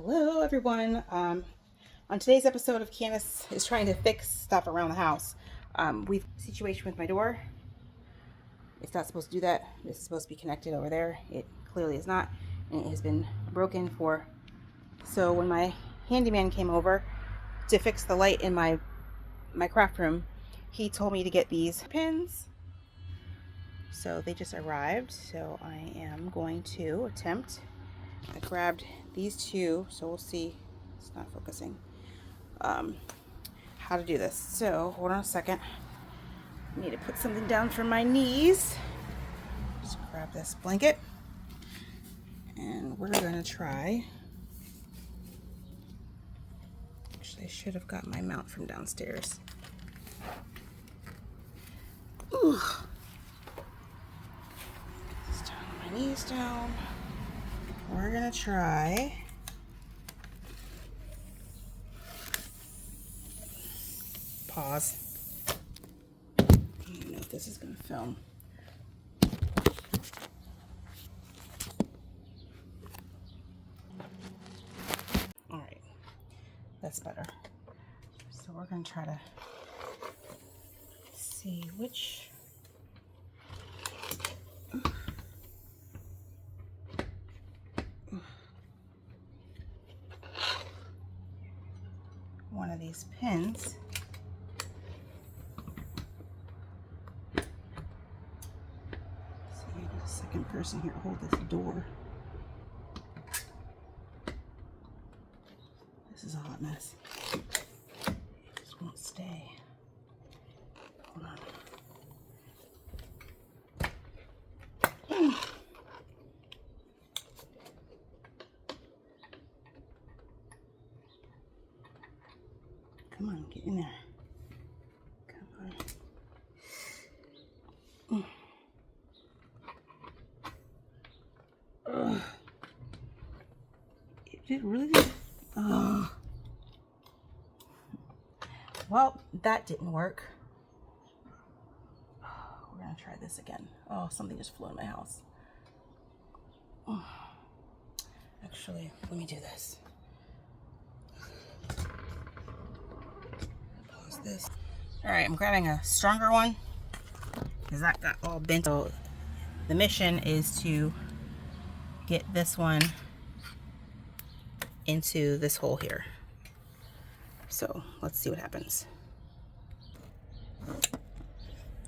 Hello everyone. On today's episode of Candace is trying to fix stuff around the house. We've situation with my door. It's not supposed to do that. This is supposed to be connected over there. It clearly is not, and it has been broken for. So when my handyman came over to fix the light in my craft room, he told me to get these pins. So they just arrived. So I am going to attempt. I grabbed these two, so we'll see. It's not focusing. How to do this. So hold on a second. I need to put something down for my knees. Just grab this blanket, and we're gonna try. Actually, I should have got my mount from downstairs. Ooh. Just down my knees down. We're gonna try pause. I don't even know if this is gonna film. All right, that's better. So we're gonna try to see which one of these pins I need a second person here to hold this door. This is a hot mess. It just won't stay. Hold on. Come on, get in there. Come on. It really did. Well, that didn't work. We're gonna try this again. Oh, something just flew in my house. Actually, let me do this. Pause this. All right, I'm grabbing a stronger one because that got all bent. So the mission is to get this one into this hole here. So let's see what happens.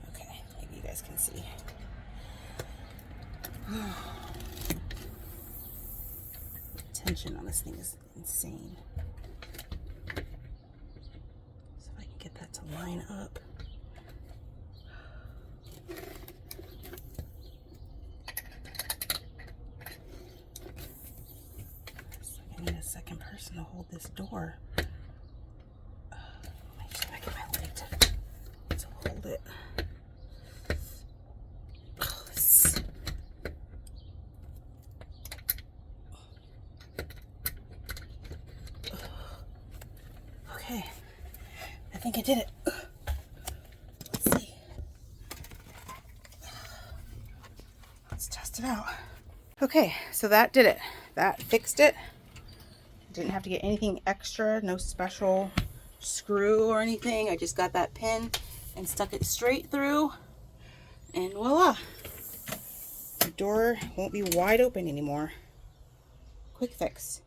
Okay, maybe you guys can see. Tension on this thing is insane. So if I can get that to line up. So I need a second person to hold this door. Let me just back in my leg to hold it. Oh, this. Okay, I think I did it. Let's see. Let's test it out. Okay, so that did it. That fixed it. Didn't have to get anything extra, no special screw or anything. I just got that pin and stuck it straight through, and voila. The door won't be wide open anymore. Quick fix.